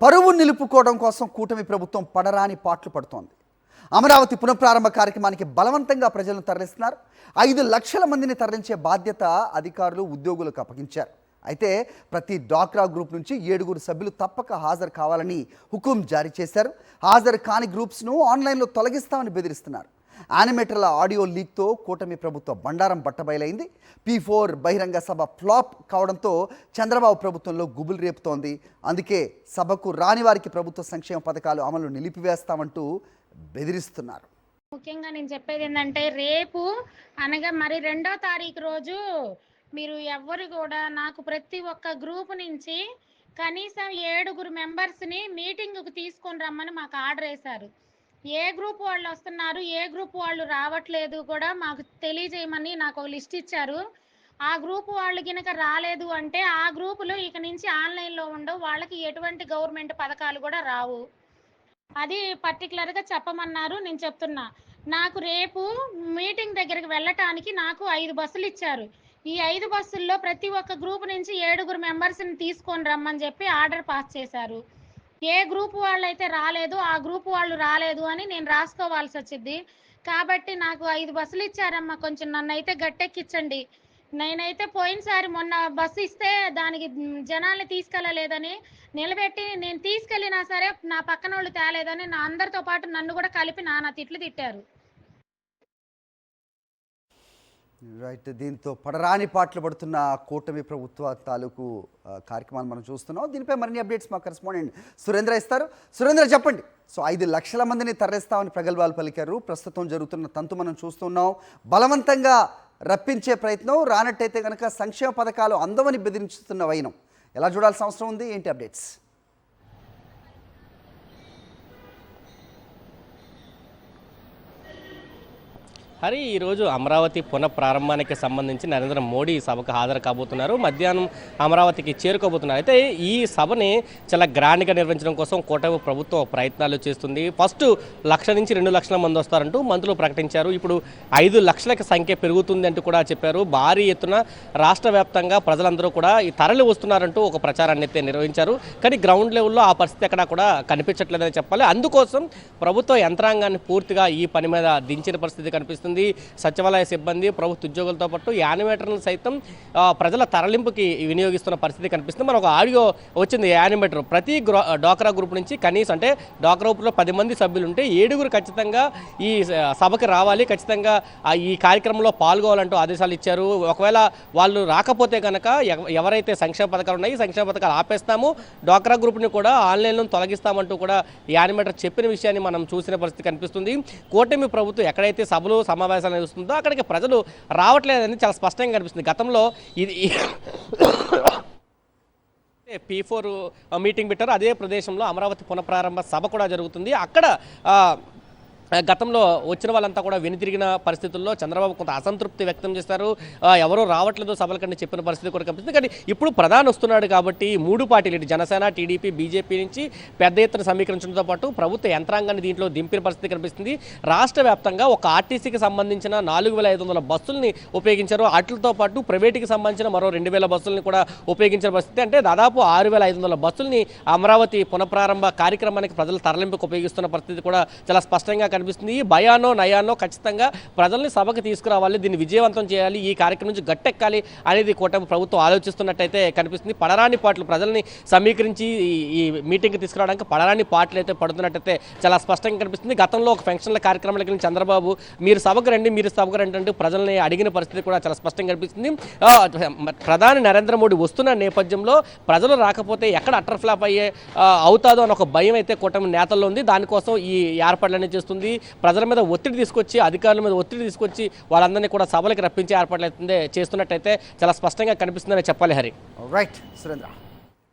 పరువు నిలుపుకోవడం కోసం కూటమి ప్రభుత్వం పడరాని పాట్లు పడుతోంది. అమరావతి పునఃప్రారంభ కార్యక్రమానికి బలవంతంగా ప్రజలను తరలిస్తున్నారు. 5 లక్షల మందిని తరలించే బాధ్యత అధికారులు ఉద్యోగులకు అప్పగించారు. అయితే ప్రతి డ్వాక్రా గ్రూప్ నుంచి 7 సభ్యులు తప్పక హాజరు కావాలని హుకుం జారీ చేశారు. హాజరు కాని గ్రూప్స్ను ఆన్లైన్లో తొలగిస్తామని బెదిరిస్తున్నారు. యానిమేటర్ల ఆడియో లీక్తో కూటమి ప్రభుత్వ బండారం బట్టబయలైంది. P4 బహిరంగ సభ ఫ్లాప్ కావడంతో చంద్రబాబు ప్రభుత్వంలో గుబులు రేపుతోంది. అందుకే సభకు రాని వారికి ప్రభుత్వ సంక్షేమ పథకాలు అమలు నిలిపివేస్తామంటూ బెదిరిస్తున్నారు. ముఖ్యంగా నేను చెప్పేది ఏంటంటే, రేపు అనగా మరి 2వ తారీఖు రోజు మీరు ఎవ్వరు కూడా నాకు ప్రతి ఒక్క గ్రూప్ నుంచి కనీసం 7 మెంబర్స్ని మీటింగ్కి తీసుకొని రమ్మని మాకు ఆర్డర్ వేశారు. ఏ గ్రూప్ వాళ్ళు వస్తున్నారు, ఏ గ్రూప్ వాళ్ళు రావట్లేదు కూడా మాకు తెలియజేయమని నాకు ఒక లిస్ట్ ఇచ్చారు. ఆ గ్రూప్ వాళ్ళు కనుక రాలేదు అంటే ఆ గ్రూపులు ఇక నుంచి ఆన్లైన్లో ఉండవు, వాళ్ళకి ఎటువంటి గవర్నమెంట్ పథకాలు కూడా రావు. అది పర్టికులర్గా చెప్పమన్నారు. నేను చెప్తున్నా, నాకు రేపు మీటింగ్ దగ్గరికి వెళ్ళటానికి నాకు 5 బస్సులు ఇచ్చారు. ఈ 5 బస్సుల్లో ప్రతి ఒక్క గ్రూప్ నుంచి 7 మెంబర్స్ని తీసుకొని రమ్మని చెప్పి ఆర్డర్ పాస్ చేశారు. ఏ గ్రూప్ వాళ్ళు అయితే రాలేదు, ఆ గ్రూప్ వాళ్ళు రాలేదు అని నేను రాసుకోవాల్సి వచ్చింది. కాబట్టి నాకు 5 బస్సులు ఇచ్చారమ్మా, కొంచెం నన్ను అయితే గట్టెక్కించండి. నేనైతే పోయినసారి మొన్న బస్సు ఇస్తే దానికి జనాల్ని తీసుకెళ్ళలేదని నిలబెట్టి, నేను తీసుకెళ్ళినా సరే నా పక్కన వాళ్ళు తేలేదని నా అందరితో పాటు నన్ను కూడా కలిపి నానా తిట్లు తిట్టారు. రైట్. దీంతో పడరాని పాటలు పడుతున్న కూటమి ప్రభుత్వ తాలూకు కార్యక్రమాలు మనం చూస్తున్నాం. దీనిపై మరిన్ని అప్డేట్స్ మా కరెస్పాండెంట్ సురేంద్ర ఇస్తారు. సురేంద్ర, చెప్పండి. 5 లక్షల మందిని తరలిస్తామని ప్రగల్భాలు పలికారు. ప్రస్తుతం జరుగుతున్న తంతు మనం చూస్తున్నాం. బలవంతంగా రప్పించే ప్రయత్నం, రానట్టయితే కనుక సంక్షేమ పథకాలు అందవని బెదిరించుతున్న వైనం ఎలా చూడాల్సిన అవసరం ఉంది? ఏంటి అప్డేట్స్? హరి, ఈరోజు అమరావతి పునఃప్రారంభానికి సంబంధించి నరేంద్ర మోడీ సభకు హాజరు కాబోతున్నారు. మధ్యాహ్నం అమరావతికి చేరుకోబోతున్నారు. అయితే ఈ సభని చాలా గ్రాండ్గా నిర్వహించడం కోసం కూటమి ప్రభుత్వం ప్రయత్నాలు చేస్తుంది. ఫస్ట్ 1 నుంచి 2 లక్షల మంది వస్తారంటూ మంత్రులు ప్రకటించారు. ఇప్పుడు 5 లక్షలకి సంఖ్య పెరుగుతుంది అంటూ కూడా చెప్పారు. భారీ ఎత్తున రాష్ట్ర వ్యాప్తంగా ప్రజలందరూ కూడా ఈ తరలి వస్తున్నారంటూ ఒక ప్రచారాన్ని అయితే నిర్వహించారు. కానీ గ్రౌండ్ లెవెల్లో ఆ పరిస్థితి ఎక్కడా కూడా కనిపించట్లేదని చెప్పాలి. అందుకోసం ప్రభుత్వ యంత్రాంగాన్ని పూర్తిగా ఈ పని మీద దించిన పరిస్థితి కనిపిస్తుంది. సచివాలయ సిబ్బంది, ప్రభుత్వ ఉద్యోగులతో పాటు యానిమేటర్లను సైతం ప్రజల తరలింపుకి వినియోగిస్తున్న పరిస్థితి కనిపిస్తుంది. మనకు ఒక ఆడియో వచ్చింది. యానిమేటర్ ప్రతి డ్వాక్రా గ్రూప్ నుంచి కనీసం, అంటే డ్వాక్రా గ్రూప్లో 10 మంది సభ్యులు ఉంటే 7 ఖచ్చితంగా ఈ సభకి రావాలి, ఖచ్చితంగా ఈ కార్యక్రమంలో పాల్గొవాలంటూ ఆదేశాలు ఇచ్చారు. ఒకవేళ వాళ్ళు రాకపోతే కనుక ఎవరైతే సంక్షేమ పథకాలు ఉన్నాయి, సంక్షేమ పథకాలు ఆపేస్తాము, డ్వాక్రా గ్రూప్ని కూడా ఆన్లైన్లో తొలగిస్తామంటూ కూడా యానిమేటర్ చెప్పిన విషయాన్ని మనం చూసిన పరిస్థితి కనిపిస్తుంది. కూటమి ప్రభుత్వం ఎక్కడైతే సభలు సమావేశాలు నిర్వహిస్తుందో అక్కడికి ప్రజలు రావట్లేదని చాలా స్పష్టంగా కనిపిస్తుంది. గతంలో ఇది P4 మీటింగ్ పెట్టారు. అదే ప్రదేశంలో అమరావతి పునఃప్రారంభ సభ కూడా జరుగుతుంది. అక్కడ గతంలో వచ్చిన వాళ్ళంతా కూడా వెనుతిరిగిన పరిస్థితుల్లో చంద్రబాబు కొంత అసంతృప్తి వ్యక్తం చేస్తారు. ఎవరో రావట్లేదు సభల కంటే చెప్పిన పరిస్థితి కూడా కనిపిస్తుంది. కానీ ఇప్పుడు ప్రధాని వస్తున్నాడు కాబట్టి 3 పార్టీలు, ఇటు జనసేన, టీడీపీ, బీజేపీ నుంచి పెద్ద ఎత్తున సమీకరించడంతో పాటు ప్రభుత్వ యంత్రాంగాన్ని దీంట్లో దింపిన పరిస్థితి కనిపిస్తుంది. రాష్ట్ర వ్యాప్తంగా ఒక ఆర్టీసీకి సంబంధించిన 4500 బస్సుల్ని ఉపయోగించారు. వాటితో పాటు ప్రైవేటుకి సంబంధించిన మరో 2000 బస్సుల్ని కూడా ఉపయోగించిన పరిస్థితి. అంటే దాదాపు 6500 బస్సుల్ని అమరావతి పునఃప్రారంభ కార్యక్రమానికి ప్రజల తరలింపుకు ఉపయోగిస్తున్న పరిస్థితి కూడా చాలా స్పష్టంగా కనిపిస్తుంది. భయానో నయానో ఖచ్చితంగా ప్రజల్ని సభకు తీసుకురావాలి, దీన్ని విజయవంతం చేయాలి, ఈ కార్యక్రమం నుంచి గట్టెక్కాలి అనేది కూటమి ప్రభుత్వం ఆలోచిస్తున్నట్టయితే కనిపిస్తుంది. పడరాని పాటలు ప్రజల్ని సమీకరించి ఈ మీటింగ్కి తీసుకురావడానికి పడరాని పాటలు అయితే పడుతున్నట్టయితే చాలా స్పష్టంగా కనిపిస్తుంది. గతంలో ఒక ఫంక్షన్ల కార్యక్రమాలకి వెళ్ళిన చంద్రబాబు మీరు సభకు రండి అంటూ ప్రజల్ని అడిగిన పరిస్థితి కూడా చాలా స్పష్టంగా కనిపిస్తుంది. ప్రధాని నరేంద్ర మోడీ వస్తున్న నేపథ్యంలో ప్రజలు రాకపోతే ఎక్కడ అటర్ ఫ్లాప్ అవుతాదో అని ఒక భయం అయితే కూటమి నేతల్లో ఉంది. దానికోసం ఈ ఏర్పాట్లన్నీ చేస్తుంది. ప్రజల మీద ఒత్తిడి తీసుకొచ్చి, అధికారుల మీద ఒత్తిడి తీసుకొచ్చి వాళ్ళందరినీ కూడా సభలకు రప్పించే ఏర్పాట్లు అయితే చేస్తున్నట్టయితే చాలా స్పష్టంగా కనిపిస్తుందని చెప్పాలి. హరి, రైట్ సురేంద్ర.